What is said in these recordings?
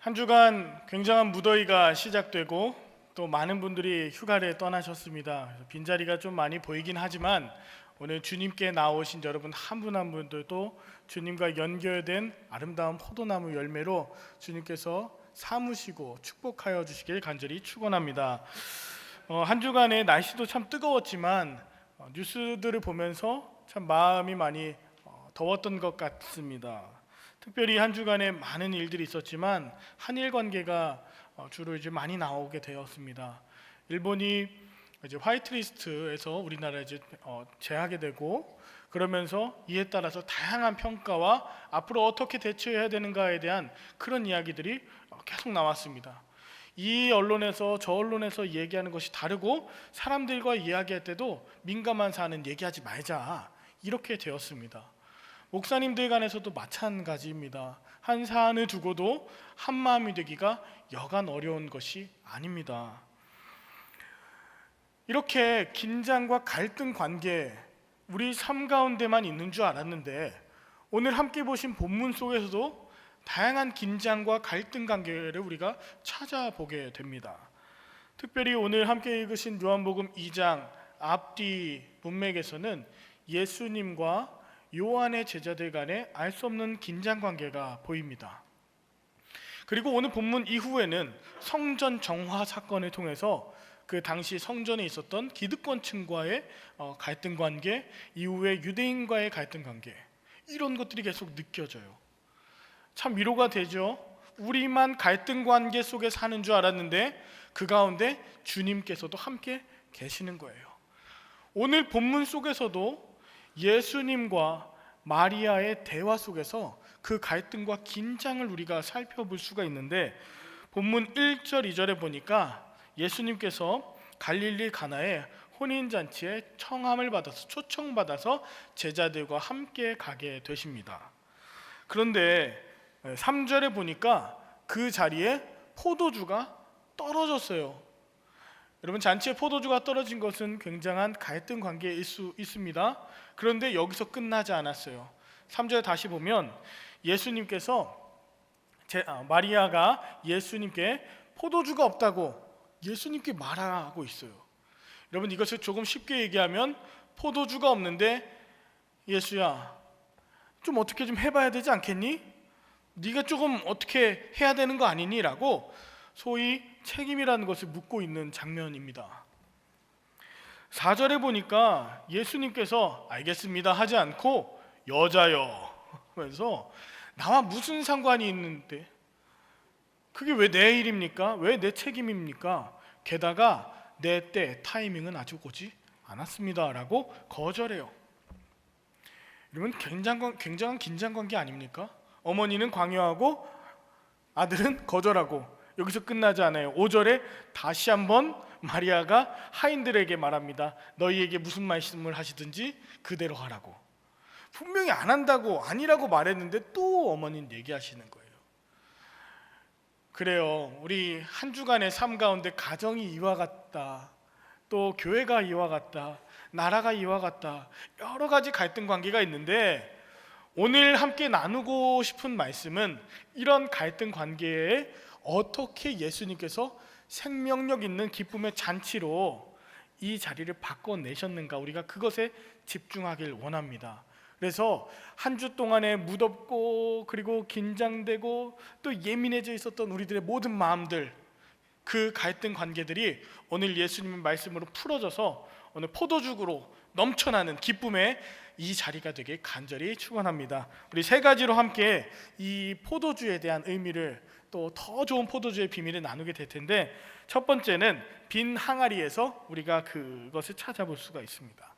한 주간 굉장한 무더위가 시작되고 또 많은 분들이 휴가를 떠나셨습니다. 그래서 빈자리가 좀 많이 보이긴 하지만 오늘 주님께 나오신 여러분 한 분 한 분들도 주님과 연결된 아름다운 포도나무 열매로 주님께서 삼으시고 축복하여 주시길 간절히 축원합니다. 한 주간의 날씨도 참 뜨거웠지만 뉴스들을 보면서 참 마음이 많이 더웠던 것 같습니다. 특별히 한 주간에 많은 일들이 있었지만 한일 관계가 주로 이제 많이 나오게 되었습니다. 일본이 이제 화이트리스트에서 우리나라에 이제 제하게 되고, 그러면서 이에 따라서 다양한 평가와 앞으로 어떻게 대처해야 되는가에 대한 그런 이야기들이 계속 나왔습니다. 이 언론에서 저 언론에서 얘기하는 것이 다르고 사람들과 이야기할 때도 민감한 사안은 얘기하지 말자, 이렇게 되었습니다. 목사님들 간에서도 마찬가지입니다. 한 사안을 두고도 한 마음이 되기가 여간 어려운 것이 아닙니다. 이렇게 긴장과 갈등 관계, 우리 삶 가운데만 있는 줄 알았는데 오늘 함께 보신 본문 속에서도 다양한 긴장과 갈등 관계를 우리가 찾아보게 됩니다. 특별히 오늘 함께 읽으신 요한복음 2장 앞뒤 문맥에서는 예수님과 요한의 제자들 간에 알 수 없는 긴장 관계가 보입니다. 그리고 오늘 본문 이후에는 성전 정화 사건을 통해서 그 당시 성전에 있었던 기득권층과의 갈등 관계, 이후에 유대인과의 갈등 관계, 이런 것들이 계속 느껴져요. 참 위로가 되죠. 우리만 갈등 관계 속에 사는 줄 알았는데 그 가운데 주님께서도 함께 계시는 거예요. 오늘 본문 속에서도 예수님과 마리아의 대화 속에서 그 갈등과 긴장을 우리가 살펴볼 수가 있는데, 본문 1절 2절에 보니까 예수님께서 갈릴리 가나에 혼인잔치에 초청받아서 제자들과 함께 가게 되십니다. 그런데 3절에 보니까 그 자리에 포도주가 떨어졌어요. 여러분, 잔치에 포도주가 떨어진 것은 굉장한 갈등 관계일 수 있습니다. 그런데 여기서 끝나지 않았어요. 3절에 다시 보면 마리아가 예수님께 포도주가 없다고 예수님께 말하고 있어요. 여러분, 이것을 조금 쉽게 얘기하면 포도주가 없는데 예수야, 좀 어떻게 좀 해봐야 되지 않겠니? 네가 조금 어떻게 해야 되는 거 아니니? 라고 소위 책임이라는 것을 묻고 있는 장면입니다. 4절에 보니까 예수님께서 알겠습니다 하지 않고 여자여 하면서 나와 무슨 상관이 있는데, 그게 왜 내 일입니까? 왜 내 책임입니까? 게다가 내 때 타이밍은 아직 오지 않았습니다 라고 거절해요. 이러면 굉장한 긴장관계 아닙니까? 어머니는 강요하고 아들은 거절하고, 여기서 끝나지 않아요. 5절에 다시 한번 마리아가 하인들에게 말합니다. 너희에게 무슨 말씀을 하시든지 그대로 하라고. 분명히 안 한다고, 아니라고 말했는데 또 어머니는 얘기하시는 거예요. 그래요. 우리 한 주간의 삶 가운데 가정이 이와 같다, 또 교회가 이와 같다, 나라가 이와 같다, 여러 가지 갈등 관계가 있는데, 오늘 함께 나누고 싶은 말씀은 이런 갈등 관계에 어떻게 예수님께서 생명력 있는 기쁨의 잔치로 이 자리를 바꿔내셨는가, 우리가 그것에 집중하길 원합니다. 그래서 한 주 동안에 무덥고 그리고 긴장되고 또 예민해져 있었던 우리들의 모든 마음들, 그 갈등 관계들이 오늘 예수님의 말씀으로 풀어져서 오늘 포도주로 넘쳐나는 기쁨의 이 자리가 되길 간절히 축원합니다. 우리 세 가지로 함께 이 포도주에 대한 의미를, 또 더 좋은 포도주의 비밀을 나누게 될 텐데, 첫 번째는 빈 항아리에서 우리가 그것을 찾아볼 수가 있습니다.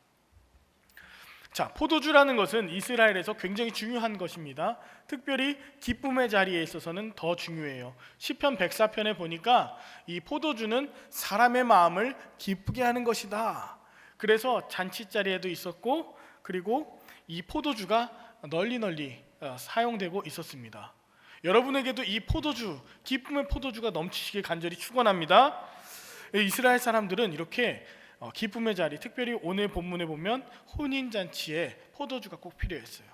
자, 포도주라는 것은 이스라엘에서 굉장히 중요한 것입니다. 특별히 기쁨의 자리에 있어서는 더 중요해요. 시편 104편에 보니까 이 포도주는 사람의 마음을 기쁘게 하는 것이다. 그래서 잔치 자리에도 있었고, 그리고 이 포도주가 널리 사용되고 있었습니다. 여러분에게도 이 포도주, 기쁨의 포도주가 넘치시길 간절히 축원합니다. 이스라엘 사람들은 이렇게 기쁨의 자리, 특별히 오늘 본문에 보면 혼인잔치에 포도주가 꼭 필요했어요.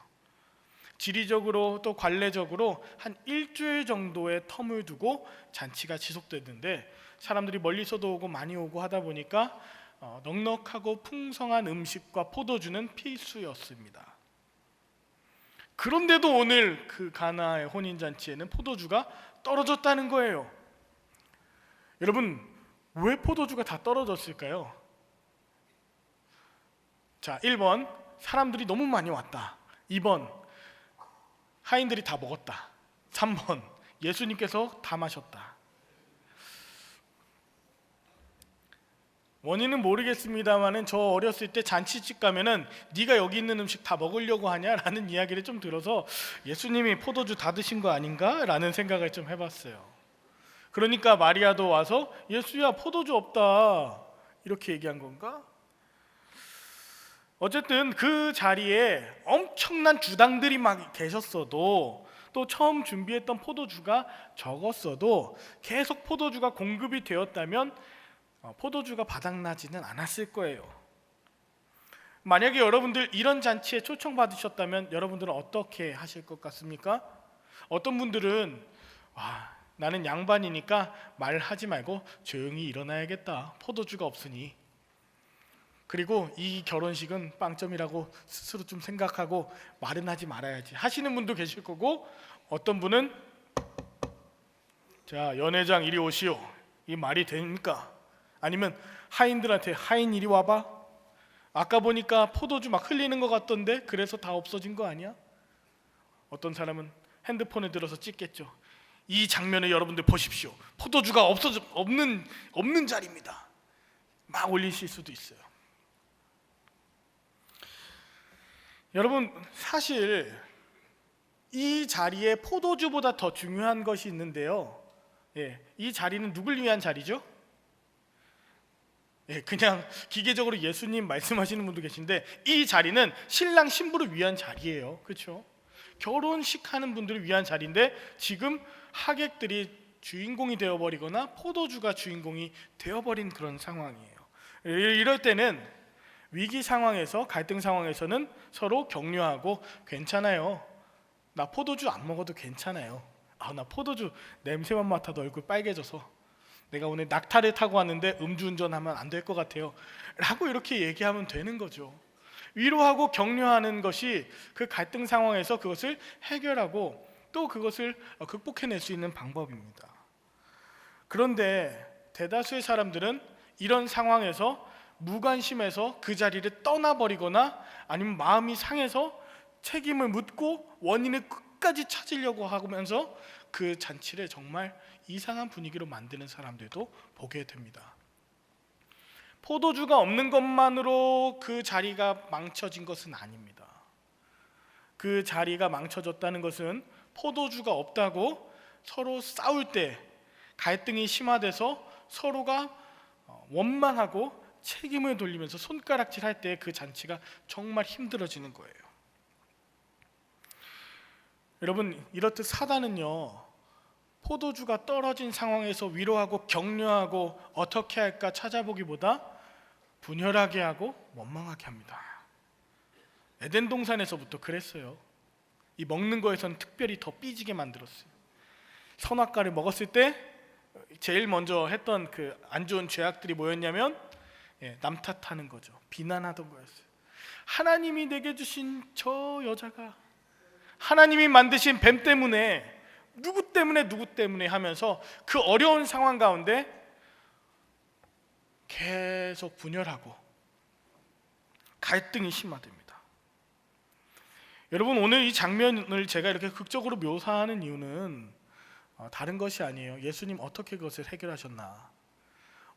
지리적으로 또 관례적으로 한 일주일 정도의 텀을 두고 잔치가 지속됐는데, 사람들이 멀리서도 오고 많이 오고 하다 보니까 넉넉하고 풍성한 음식과 포도주는 필수였습니다. 그런데도 오늘 그 가나의 혼인잔치에는 포도주가 떨어졌다는 거예요. 여러분, 왜 포도주가 다 떨어졌을까요? 자, 1번 사람들이 너무 많이 왔다. 2번 하인들이 다 먹었다. 3번 예수님께서 다 마셨다. 원인은 모르겠습니다만은 저 어렸을 때 잔치집 가면은 네가 여기 있는 음식 다 먹으려고 하냐라는 이야기를 좀 들어서 예수님이 포도주 다 드신 거 아닌가라는 생각을 좀 해봤어요. 그러니까 마리아도 와서 예수야 포도주 없다 이렇게 얘기한 건가? 어쨌든 그 자리에 엄청난 주당들이 막 계셨어도, 또 처음 준비했던 포도주가 적었어도 계속 포도주가 공급이 되었다면 포도주가 바닥나지는 않았을 거예요. 만약에 여러분들 이런 잔치에 초청받으셨다면 여러분들은 어떻게 하실 것 같습니까? 어떤 분들은 나는 양반이니까 말하지 말고 조용히 일어나야겠다, 포도주가 없으니. 그리고 이 결혼식은 빵점이라고 스스로 좀 생각하고 말은 하지 말아야지 하시는 분도 계실 거고, 어떤 분은 자 연회장 이리 오시오, 이 말이 됩니까? 아니면 하인들한테 하인 이리 와봐, 아까 보니까 포도주 막 흘리는 것 같던데 그래서 다 없어진 거 아니야? 어떤 사람은 핸드폰에 들어서 찍겠죠. 이 장면을 여러분들 보십시오, 포도주가 없는 자리입니다, 막 올리실 수도 있어요. 여러분, 사실 이 자리에 포도주보다 더 중요한 것이 있는데요. 이 자리는 누굴 위한 자리죠? 그냥 기계적으로 예수님 말씀하시는 분도 계신데, 이 자리는 신랑 신부를 위한 자리예요. 그렇죠? 결혼식 하는 분들을 위한 자리인데 지금 하객들이 주인공이 되어버리거나 포도주가 주인공이 되어버린 그런 상황이에요. 이럴 때는 위기 상황에서, 갈등 상황에서는 서로 격려하고 괜찮아요, 나 포도주 안 먹어도 괜찮아요, 나 포도주 냄새만 맡아도 얼굴 빨개져서 내가 오늘 낙타를 타고 왔는데 음주운전하면 안 될 것 같아요 라고 이렇게 얘기하면 되는 거죠. 위로하고 격려하는 것이 그 갈등 상황에서 그것을 해결하고 또 그것을 극복해낼 수 있는 방법입니다. 그런데 대다수의 사람들은 이런 상황에서 무관심해서 그 자리를 떠나버리거나 아니면 마음이 상해서 책임을 묻고 원인을 끝까지 찾으려고 하면서 그 잔치를 정말 이상한 분위기로 만드는 사람들도 보게 됩니다. 포도주가 없는 것만으로 그 자리가 망쳐진 것은 아닙니다. 그 자리가 망쳐졌다는 것은 포도주가 없다고 서로 싸울 때, 갈등이 심화돼서 서로가 원망하고 책임을 돌리면서 손가락질할 때 그 잔치가 정말 힘들어지는 거예요. 여러분, 이렇듯 사단은요, 포도주가 떨어진 상황에서 위로하고 격려하고 어떻게 할까 찾아보기보다 분열하게 하고 원망하게 합니다. 에덴 동산에서부터 그랬어요. 이 먹는 거에서는 특별히 더 삐지게 만들었어요. 선악과를 먹었을 때 제일 먼저 했던 그 안 좋은 죄악들이 뭐였냐면 남 탓하는 거죠. 비난하던 거였어요. 하나님이 내게 주신 저 여자가, 하나님이 만드신 뱀 때문에, 누구 때문에 하면서 그 어려운 상황 가운데 계속 분열하고 갈등이 심화됩니다. 여러분, 오늘 이 장면을 제가 이렇게 극적으로 묘사하는 이유는 다른 것이 아니에요. 예수님 어떻게 그것을 해결하셨나.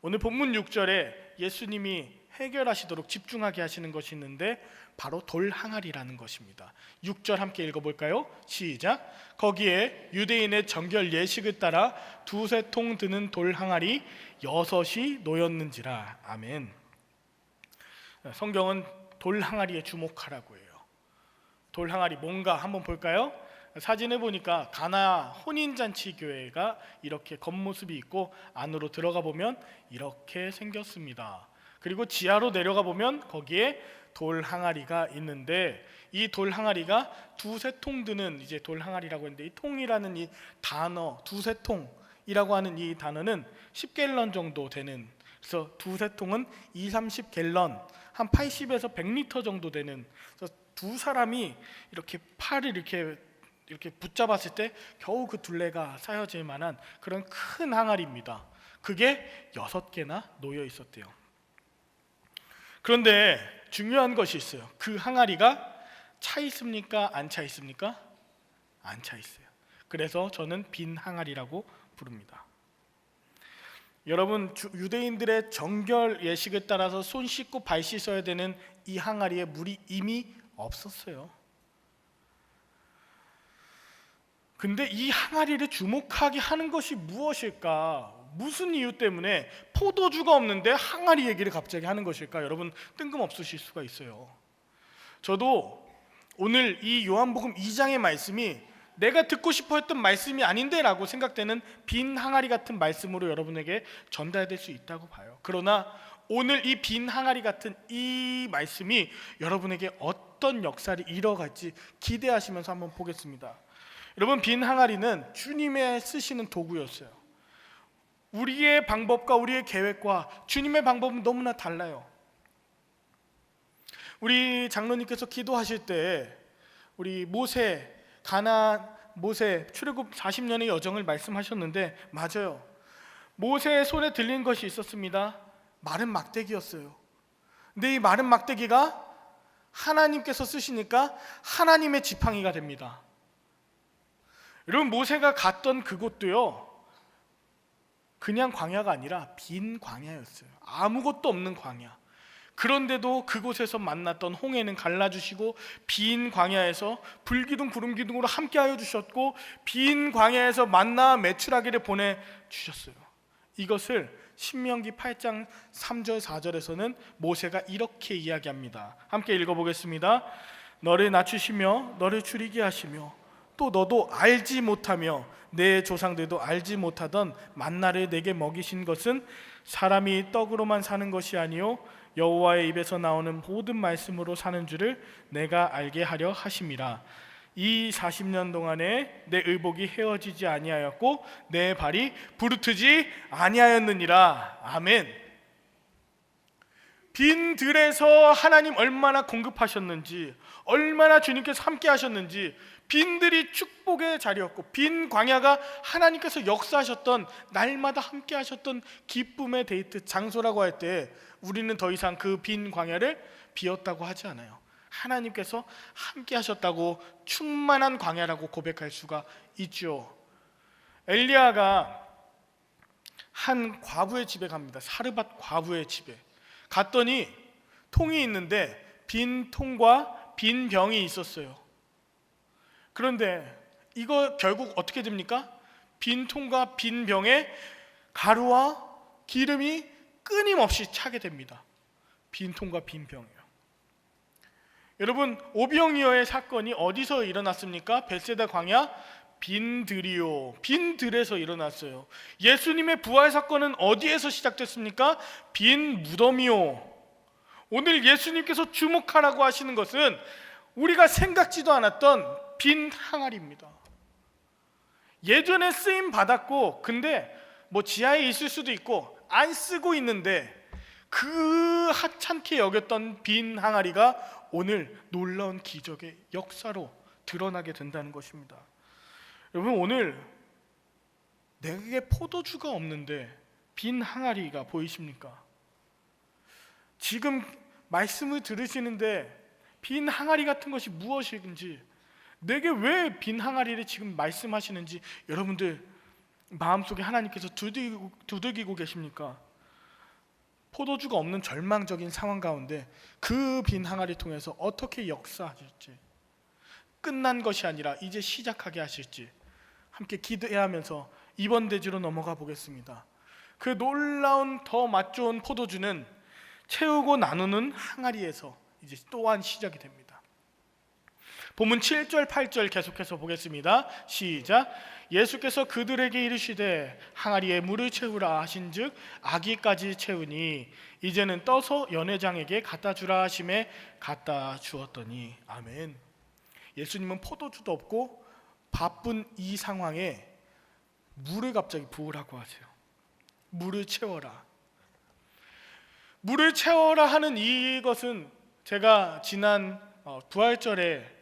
오늘 본문 6절에 예수님이 해결하시도록 집중하게 하시는 것이 있는데 바로 돌 항아리라는 것입니다. 6절 함께 읽어볼까요? 시작. 거기에 유대인의 정결 예식을 따라 두세 통 드는 돌 항아리 6이 놓였는지라. 아멘. 성경은 돌 항아리에 주목하라고 해요. 돌 항아리 뭔가 한번 볼까요? 사진을 보니까 가나 혼인잔치 교회가 이렇게 겉모습이 있고 안으로 들어가 보면 이렇게 생겼습니다. 그리고 지하로 내려가 보면 거기에 돌 항아리가 있는데, 이 돌 항아리가 두세 통 드는 이제 돌 항아리라고 했는데, 이 통이라는 이 단어, 두세 통이라고 하는 이 단어는 10갤런 정도 되는, 그래서 두세 통은 2, 30갤런, 한 80에서 100리터 정도 되는, 그래서 두 사람이 이렇게 팔을 이렇게 붙잡았을 때 겨우 그 둘레가 쌓여질 만한 그런 큰 항아리입니다. 그게 6개나 놓여 있었대요. 그런데 중요한 것이 있어요. 그 항아리가 차 있습니까? 안 차 있습니까? 안 차 있어요. 그래서 저는 빈 항아리라고 부릅니다. 여러분, 유대인들의 정결 예식에 따라서 손 씻고 발 씻어야 되는 이 항아리에 물이 이미 없었어요. 근데 이 항아리를 주목하게 하는 것이 무엇일까? 무슨 이유 때문에 포도주가 없는데 항아리 얘기를 갑자기 하는 것일까? 여러분, 뜬금없으실 수가 있어요. 저도 오늘 이 요한복음 2장의 말씀이 내가 듣고 싶어 했던 말씀이 아닌데 라고 생각되는 빈 항아리 같은 말씀으로 여러분에게 전달될 수 있다고 봐요. 그러나 오늘 이 빈 항아리 같은 이 말씀이 여러분에게 어떤 역사를 이뤄갈지 기대하시면서 한번 보겠습니다. 여러분, 빈 항아리는 주님의 쓰시는 도구였어요. 우리의 방법과 우리의 계획과 주님의 방법은 너무나 달라요. 우리 장로님께서 기도하실 때 우리 모세, 모세 출애굽 40년의 여정을 말씀하셨는데, 맞아요. 모세의 손에 들린 것이 있었습니다. 마른 막대기였어요. 근데 이 마른 막대기가 하나님께서 쓰시니까 하나님의 지팡이가 됩니다. 여러분, 모세가 갔던 그곳도요, 그냥 광야가 아니라 빈 광야였어요. 아무것도 없는 광야. 그런데도 그곳에서 만났던 홍해는 갈라주시고, 빈 광야에서 불기둥 구름기둥으로 함께하여 주셨고, 빈 광야에서 만나 메추라기를 보내주셨어요. 이것을 신명기 8장 3절 4절에서는 모세가 이렇게 이야기합니다. 함께 읽어보겠습니다. 너를 낮추시며 너를 줄이게 하시며 또 너도 알지 못하며 내 조상들도 알지 못하던 만나를 내게 먹이신 것은 사람이 떡으로만 사는 것이 아니요 여호와의 입에서 나오는 모든 말씀으로 사는 줄을 내가 알게 하려 하심이라. 이 40년 동안에 내 의복이 헤어지지 아니하였고 내 발이 부르트지 아니하였느니라. 아멘. 빈 들에서 하나님 얼마나 공급하셨는지, 얼마나 주님께서 함께 하셨는지, 빈들이 축복의 자리였고, 빈 광야가 하나님께서 역사하셨던, 날마다 함께 하셨던 기쁨의 데이트 장소라고 할 때 우리는 더 이상 그 빈 광야를 비었다고 하지 않아요. 하나님께서 함께 하셨다고 충만한 광야라고 고백할 수가 있죠. 엘리야가 한 과부의 집에 갑니다. 사르밧 과부의 집에 갔더니 통이 있는데 빈 통과 빈 병이 있었어요. 그런데 이거 결국 어떻게 됩니까? 빈 통과 빈 병에 가루와 기름이 끊임없이 차게 됩니다. 빈 통과 빈 병이요. 여러분, 오병이어의 사건이 어디서 일어났습니까? 벳세다 광야 빈들이요, 빈들에서 일어났어요. 예수님의 부활 사건은 어디에서 시작됐습니까? 빈 무덤이요. 오늘 예수님께서 주목하라고 하시는 것은 우리가 생각지도 않았던 빈 항아리입니다. 예전에 쓰임 받았고, 근데 뭐 지하에 있을 수도 있고 안 쓰고 있는데 그 하찮게 여겼던 빈 항아리가 오늘 놀라운 기적의 역사로 드러나게 된다는 것입니다. 여러분, 오늘 내게 포도주가 없는데 빈 항아리가 보이십니까? 지금 말씀을 들으시는데 빈 항아리 같은 것이 무엇인지, 내게 왜 빈 항아리를 지금 말씀하시는지 여러분들 마음속에 하나님께서 두들기고 계십니까? 포도주가 없는 절망적인 상황 가운데 그 빈 항아리 통해서 어떻게 역사하실지, 끝난 것이 아니라 이제 시작하게 하실지 함께 기도하면서 이번 대지로 넘어가 보겠습니다. 그 놀라운 더 맛 좋은 포도주는 채우고 나누는 항아리에서 이제 또한 시작이 됩니다. 본문 7절 8절 계속해서 보겠습니다. 시작. 예수께서 그들에게 이르시되 항아리에 물을 채우라 하신즉 아기까지 채우니 이제는 떠서 연회장에게 갖다 주라 하심에 갖다 주었더니. 아멘. 예수님은 포도주도 없고 바쁜 이 상황에 물을 갑자기 부으라고 하세요. 물을 채워라. 물을 채워라 하는 이것은 제가 지난 부활절에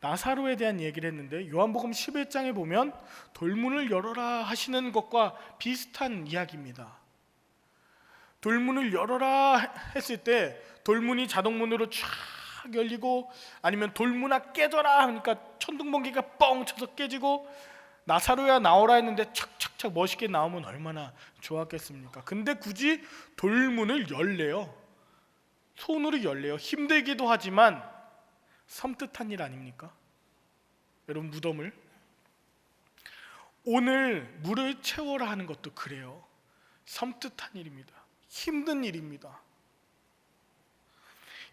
나사로에 대한 얘기를 했는데, 요한복음 11장에 보면 돌문을 열어라 하시는 것과 비슷한 이야기입니다. 돌문을 열어라 했을 때 돌문이 자동문으로 쫙 열리고, 아니면 돌문아 깨져라 하니까 천둥번개가 뻥 쳐서 깨지고, 나사로야 나오라 했는데 착착착 멋있게 나오면 얼마나 좋았겠습니까? 근데 굳이 돌문을 열래요. 손으로 열래요. 힘들기도 하지만 섬뜩한 일 아닙니까? 여러분, 무덤을 오늘 물을 채워라 하는 것도 그래요. 섬뜩한 일입니다. 힘든 일입니다.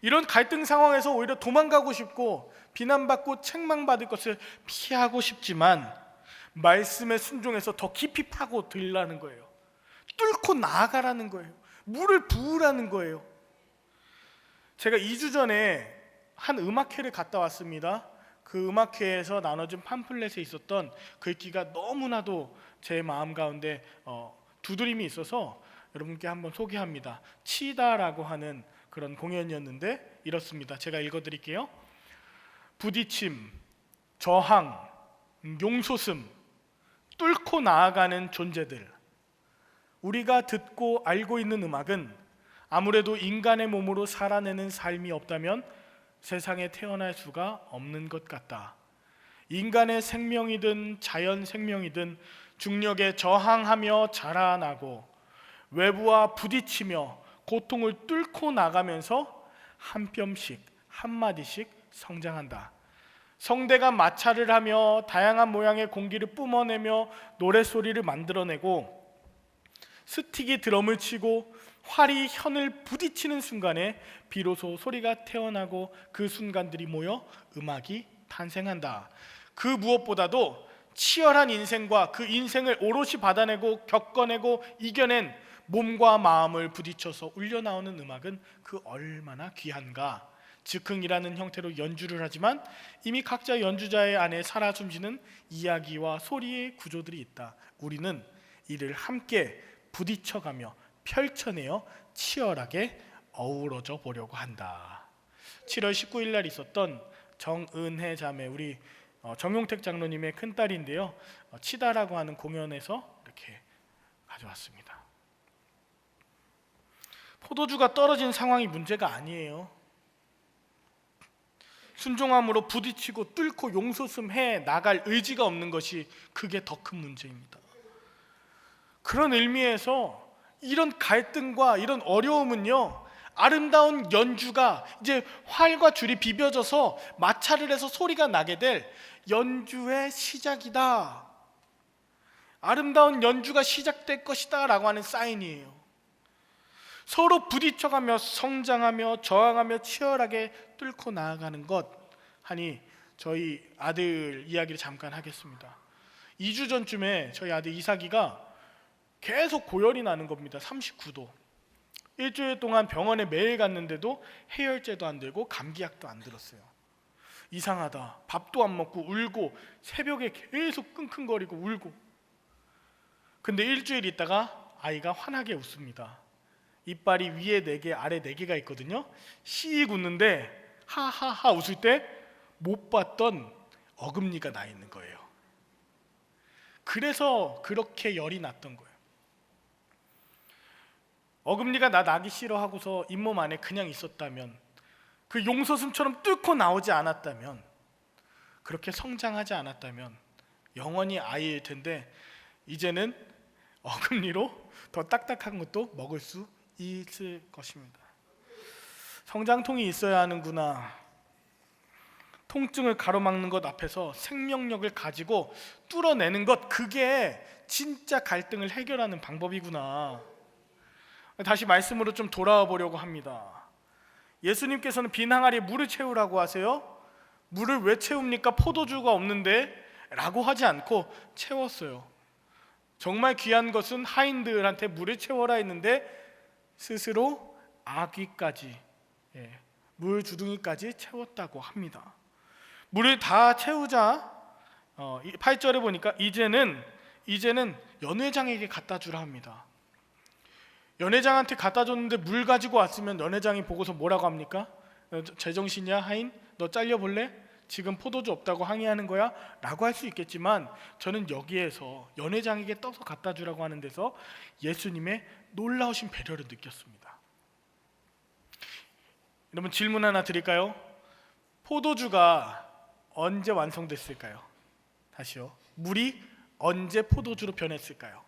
이런 갈등 상황에서 오히려 도망가고 싶고 비난받고 책망받을 것을 피하고 싶지만 말씀에 순종해서 더 깊이 파고 들라는 거예요. 뚫고 나아가라는 거예요. 물을 부으라는 거예요. 제가 2주 전에 한 음악회를 갔다 왔습니다. 그 음악회에서 나눠준 팜플렛에 있었던 글귀가 너무나도 제 마음 가운데 두드림이 있어서 여러분께 한번 소개합니다. 치다라고 하는 그런 공연이었는데 이렇습니다. 제가 읽어드릴게요. 부딪힘, 저항, 용솟음, 뚫고 나아가는 존재들. 우리가 듣고 알고 있는 음악은 아무래도 인간의 몸으로 살아내는 삶이 없다면 세상에 태어날 수가 없는 것 같다. 인간의 생명이든 자연 생명이든 중력에 저항하며 자라나고 외부와 부딪히며 고통을 뚫고 나가면서 한 뼘씩 한 마디씩 성장한다. 성대가 마찰을 하며 다양한 모양의 공기를 뿜어내며 노랫소리를 만들어내고 스틱이 드럼을 치고 활이 현을 부딪히는 순간에 비로소 소리가 태어나고 그 순간들이 모여 음악이 탄생한다. 그 무엇보다도 치열한 인생과 그 인생을 오롯이 받아내고 겪어내고 이겨낸 몸과 마음을 부딪혀서 울려나오는 음악은 그 얼마나 귀한가. 즉흥이라는 형태로 연주를 하지만 이미 각자 연주자의 안에 살아 숨쉬는 이야기와 소리의 구조들이 있다. 우리는 이를 함께 부딪혀가며 펼쳐내어 치열하게 어우러져 보려고 한다. 7월 19일 날 있었던 정은혜 자매, 우리 정용택 장로님의 큰딸인데요, 치다라고 하는 공연에서 이렇게 가져왔습니다. 포도주가 떨어진 상황이 문제가 아니에요. 순종함으로 부딪히고 뚫고 용솟음해 나갈 의지가 없는 것이 그게 더 큰 문제입니다. 그런 의미에서 이런 갈등과 이런 어려움은요, 아름다운 연주가 이제 활과 줄이 비벼져서 마찰을 해서 소리가 나게 될 연주의 시작이다. 아름다운 연주가 시작될 것이다 라고 하는 사인이에요. 서로 부딪혀가며 성장하며 저항하며 치열하게 뚫고 나아가는 것 하니, 저희 아들 이야기를 잠깐 하겠습니다. 2주 전쯤에 저희 아들 이삭이가 계속 고열이 나는 겁니다. 39도. 일주일 동안 병원에 매일 갔는데도 해열제도 안 들고 감기약도 안 들었어요. 이상하다. 밥도 안 먹고 울고 새벽에 계속 끙끙거리고 울고. 근데 일주일 있다가 아이가 환하게 웃습니다. 이빨이 위에 4개 아래 4개가 있거든요. 씩 웃는데 하하하 웃을 때 못 봤던 어금니가 나 있는 거예요. 그래서 그렇게 열이 났던 거예요. 어금니가 나기 싫어하고서 잇몸 안에 그냥 있었다면, 그 용솟음처럼 뚫고 나오지 않았다면, 그렇게 성장하지 않았다면 영원히 아이일 텐데, 이제는 어금니로 더 딱딱한 것도 먹을 수 있을 것입니다. 성장통이 있어야 하는구나. 통증을 가로막는 것 앞에서 생명력을 가지고 뚫어내는 것, 그게 진짜 갈등을 해결하는 방법이구나. 다시 말씀으로 좀 돌아와 보려고 합니다. 예수님께서는 빈 항아리에 물을 채우라고 하세요. 물을 왜 채웁니까? 포도주가 없는데 라고 하지 않고 채웠어요. 정말 귀한 것은 하인들한테 물을 채워라 했는데 스스로 아귀까지, 물 주둥이까지 채웠다고 합니다. 물을 다 채우자 8절에 보니까 이제는 연회장에게 갖다 주라 합니다. 연회장한테 갖다 줬는데 물 가지고 왔으면 연회장이 보고서 뭐라고 합니까? 제정신이야 하인? 너 잘려볼래? 지금 포도주 없다고 항의하는 거야? 라고 할 수 있겠지만 저는 여기에서 연회장에게 떠서 갖다 주라고 하는 데서 예수님의 놀라우신 배려를 느꼈습니다. 여러분, 질문 하나 드릴까요? 포도주가 언제 완성됐을까요? 다시요. 물이 언제 포도주로 변했을까요?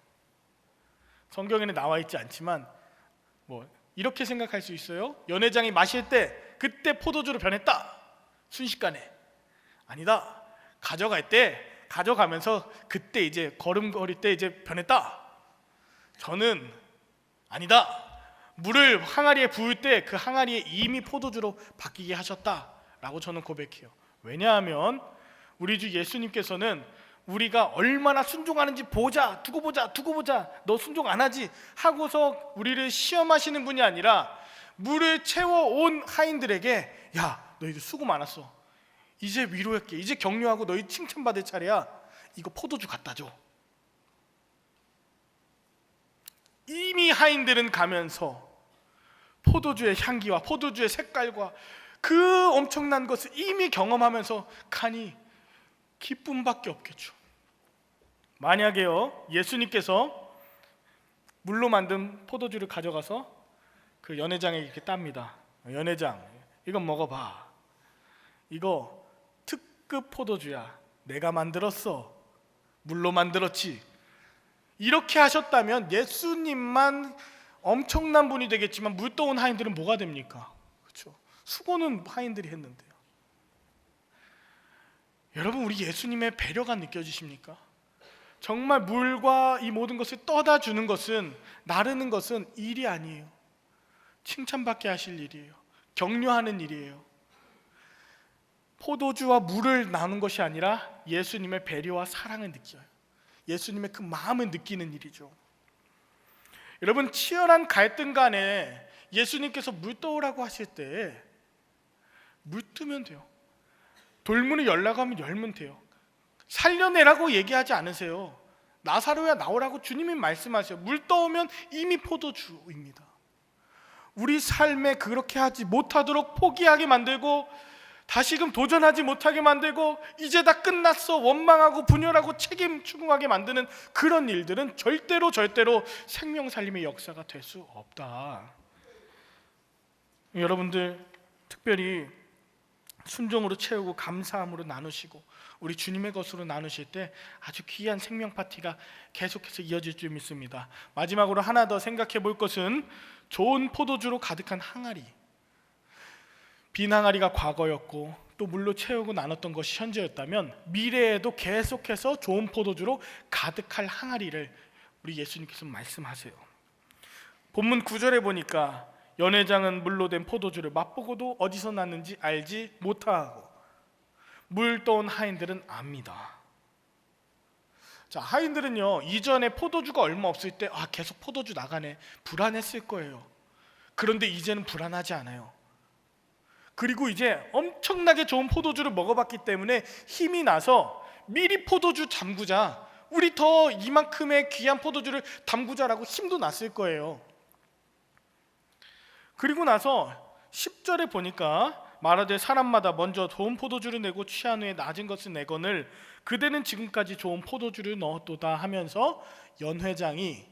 성경에는 나와 있지 않지만 이렇게 생각할 수 있어요. 연회장이 마실 때 그때 포도주로 변했다. 순식간에. 아니다. 가져가면서 그때 이제 걸음걸이 때 이제 변했다. 저는 아니다. 물을 항아리에 부을 때 그 항아리에 이미 포도주로 바뀌게 하셨다라고 저는 고백해요. 왜냐하면 우리 주 예수님께서는 우리가 얼마나 순종하는지 두고 보자 너 순종 안 하지 하고서 우리를 시험하시는 분이 아니라 물을 채워온 하인들에게 야 너희들 수고 많았어, 이제 위로할게, 이제 격려하고 너희 칭찬받을 차례야, 이거 포도주 갖다 줘. 이미 하인들은 가면서 포도주의 향기와 포도주의 색깔과 그 엄청난 것을 이미 경험하면서 가니 기쁨밖에 없겠죠. 만약에요 예수님께서 물로 만든 포도주를 가져가서 그 연회장에 이렇게 땁니다. 연회장, 이건 먹어봐. 이거 특급 포도주야. 내가 만들었어. 물로 만들었지. 이렇게 하셨다면 예수님만 엄청난 분이 되겠지만 물 떠온 하인들은 뭐가 됩니까? 그렇죠? 수고는 하인들이 했는데요. 여러분, 우리 예수님의 배려가 느껴지십니까? 정말 물과 이 모든 것을 떠다 주는 것은, 나르는 것은 일이 아니에요. 칭찬받게 하실 일이에요. 격려하는 일이에요. 포도주와 물을 나눈 것이 아니라 예수님의 배려와 사랑을 느껴요. 예수님의 그 마음을 느끼는 일이죠. 여러분, 치열한 갈등 간에 예수님께서 물 떠오라고 하실 때 물 뜨면 돼요. 돌문을 열라고 하면 열면 돼요. 살려내라고 얘기하지 않으세요. 나사로야 나오라고 주님이 말씀하세요. 물 떠오면 이미 포도주입니다. 우리 삶에 그렇게 하지 못하도록 포기하게 만들고 다시금 도전하지 못하게 만들고 이제 다 끝났어 원망하고 분열하고 책임 추궁하게 만드는 그런 일들은 절대로 생명 살림의 역사가 될 수 없다. 여러분들 특별히 순종으로 채우고 감사함으로 나누시고 우리 주님의 것으로 나누실 때 아주 귀한 생명 파티가 계속해서 이어질 줄 믿습니다. 마지막으로 하나 더 생각해 볼 것은 좋은 포도주로 가득한 항아리. 빈 항아리가 과거였고 또 물로 채우고 나눴던 것이 현재였다면 미래에도 계속해서 좋은 포도주로 가득할 항아리를 우리 예수님께서 말씀하세요. 본문 9절에 보니까 연회장은 물로 된 포도주를 맛보고도 어디서 났는지 알지 못하고 물 떠온 하인들은 압니다. 자, 하인들은요 이전에 포도주가 얼마 없을 때 계속 포도주 나가네 불안했을 거예요. 그런데 이제는 불안하지 않아요. 그리고 이제 엄청나게 좋은 포도주를 먹어봤기 때문에 힘이 나서 미리 포도주 담그자, 우리 더 이만큼의 귀한 포도주를 담그자라고 힘도 났을 거예요. 그리고 나서 10절에 보니까 말하되 사람마다 먼저 좋은 포도주를 내고 취한 후에 낮은 것을 내거늘 그대는 지금까지 좋은 포도주를 넣었도다 하면서 연회장이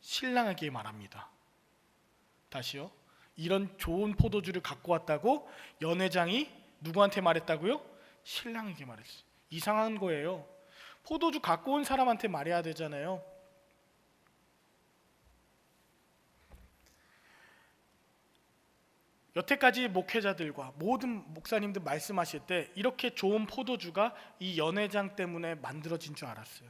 신랑에게 말합니다. 다시요. 이런 좋은 포도주를 갖고 왔다고 연회장이 누구한테 말했다고요? 신랑에게 말했어요. 이상한 거예요. 포도주 갖고 온 사람한테 말해야 되잖아요. 여태까지 목회자들과 모든 목사님들 말씀하실 때 이렇게 좋은 포도주가 이 연회장 때문에 만들어진 줄 알았어요.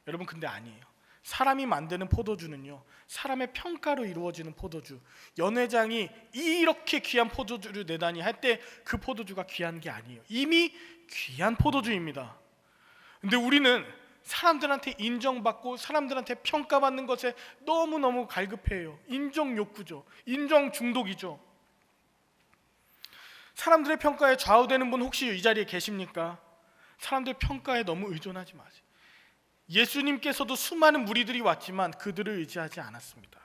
여러분, 근데 아니에요. 사람이 만드는 포도주는요, 사람의 평가로 이루어지는 포도주, 연회장이 이렇게 귀한 포도주를 내다니 할 때 그 포도주가 귀한 게 아니에요. 이미 귀한 포도주입니다. 근데 우리는 사람들한테 인정받고 사람들한테 평가받는 것에 너무너무 갈급해요. 인정 욕구죠. 인정 중독이죠. 사람들의 평가에 좌우되는 분 혹시 이 자리에 계십니까? 사람들 평가에 너무 의존하지 마세요. 예수님께서도 수많은 무리들이 왔지만 그들을 의지하지 않았습니다.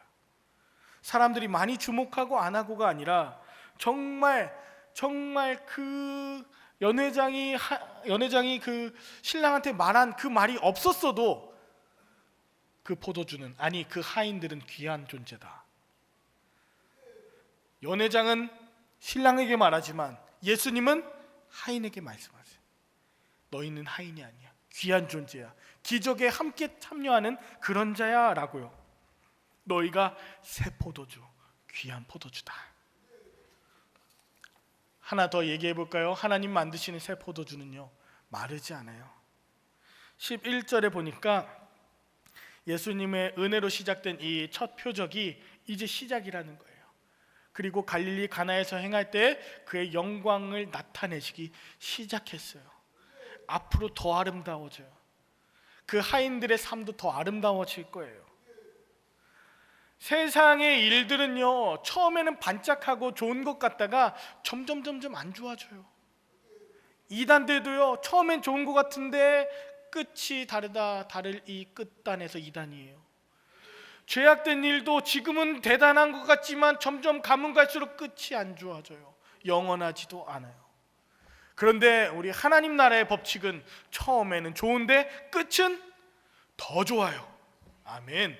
사람들이 많이 주목하고 안 하고가 아니라 정말 그 연회장이 그 신랑한테 말한 그 말이 없었어도 그 포도주는, 아니 그 하인들은 귀한 존재다. 연회장은 신랑에게 말하지만 예수님은 하인에게 말씀하세요. 너희는 하인이 아니야. 귀한 존재야. 기적에 함께 참여하는 그런 자야 라고요. 너희가 새 포도주, 귀한 포도주다. 하나 더 얘기해 볼까요? 하나님 만드시는 새 포도주는요, 마르지 않아요. 11절에 보니까 예수님의 은혜로 시작된 이 첫 표적이 이제 시작이라는 거예요. 그리고 갈릴리 가나에서 행할 때 그의 영광을 나타내시기 시작했어요. 앞으로 더 아름다워져요. 그 하인들의 삶도 더 아름다워질 거예요. 세상의 일들은요, 처음에는 반짝하고 좋은 것 같다가 점점 안 좋아져요. 이단들도요, 처음엔 좋은 것 같은데 끝이 다를 이 끝단에서 이단이에요. 죄악된 일도 지금은 대단한 것 같지만 점점 가면 갈수록 끝이 안 좋아져요. 영원하지도 않아요. 그런데 우리 하나님 나라의 법칙은 처음에는 좋은데 끝은 더 좋아요. 아멘.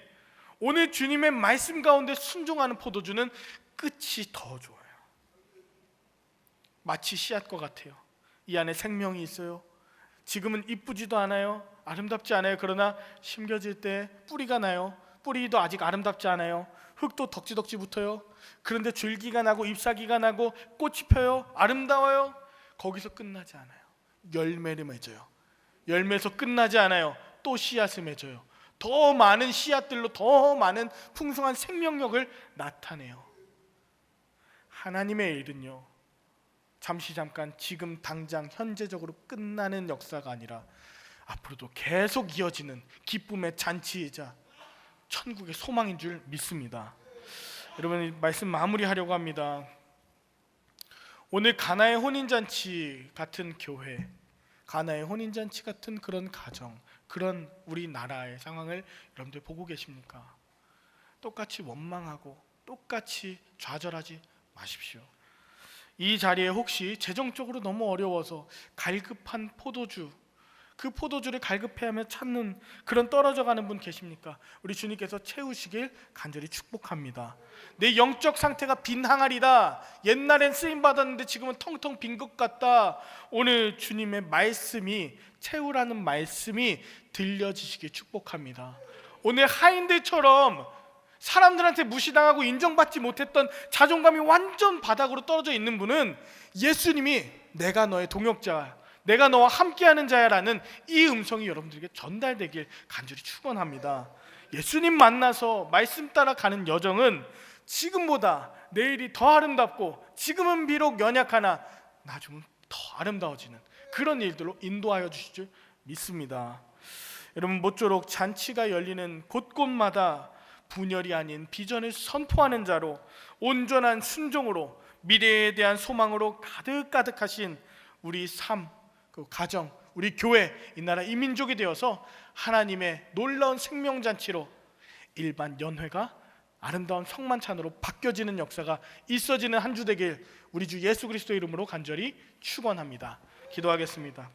오늘 주님의 말씀 가운데 순종하는 포도주는 끝이 더 좋아요. 마치 씨앗과 같아요. 이 안에 생명이 있어요. 지금은 이쁘지도 않아요. 아름답지 않아요. 그러나 심겨질 때 뿌리가 나요. 뿌리도 아직 아름답지 않아요. 흙도 덕지덕지 붙어요. 그런데 줄기가 나고 잎사귀가 나고 꽃이 펴요. 아름다워요. 거기서 끝나지 않아요. 열매를 맺어요. 열매에서 끝나지 않아요. 또 씨앗을 맺어요. 더 많은 씨앗들로 더 많은 풍성한 생명력을 나타내요. 하나님의 일은요, 잠깐 지금 당장 현재적으로 끝나는 역사가 아니라 앞으로도 계속 이어지는 기쁨의 잔치이자 천국의 소망인 줄 믿습니다. 여러분, 이 말씀 마무리하려고 합니다. 오늘 가나의 혼인잔치 같은 교회, 가나의 혼인잔치 같은 그런 가정, 그런 우리나라의 상황을 여러분들 보고 계십니까? 똑같이 원망하고 똑같이 좌절하지 마십시오. 이 자리에 혹시 재정적으로 너무 어려워서 갈급한 포도주, 그 포도주를 갈급해하며 찾는 그런 떨어져가는 분 계십니까? 우리 주님께서 채우시길 간절히 축복합니다. 내 영적 상태가 빈 항아리다. 옛날엔 쓰임 받았는데 지금은 텅텅 빈 것 같다. 오늘 주님의 말씀이, 채우라는 말씀이 들려지시길 축복합니다. 오늘 하인들처럼 사람들한테 무시당하고 인정받지 못했던 자존감이 완전 바닥으로 떨어져 있는 분은 예수님이 내가 너의 동역자, 내가 너와 함께하는 자야라는 이 음성이 여러분들에게 전달되길 간절히 축원합니다. 예수님 만나서 말씀 따라 가는 여정은 지금보다 내일이 더 아름답고, 지금은 비록 연약하나 나중은 더 아름다워지는 그런 일들로 인도하여 주실 줄 믿습니다. 여러분, 모쪼록 잔치가 열리는 곳곳마다 분열이 아닌 비전을 선포하는 자로, 온전한 순종으로, 미래에 대한 소망으로 가득하신 우리 삶, 그 가정, 우리 교회, 이 나라, 이 민족이 되어서 하나님의 놀라운 생명잔치로 일반 연회가 아름다운 성만찬으로 바뀌어지는 역사가 있어지는 한 주 되길 우리 주 예수 그리스도의 이름으로 간절히 축원합니다. 기도하겠습니다.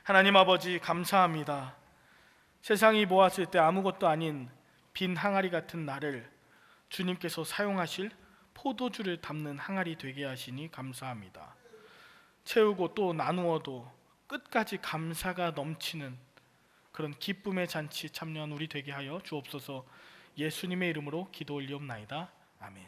하나님 아버지, 감사합니다. 세상이 보았을 때 아무것도 아닌 빈 항아리 같은 나를 주님께서 사용하실 포도주를 담는 항아리 되게 하시니 감사합니다. 채우고 또 나누어도 끝까지 감사가 넘치는 그런 기쁨의 잔치 참여한 우리 되게 하여 주옵소서. 예수님의 이름으로 기도 올리옵나이다. 아멘.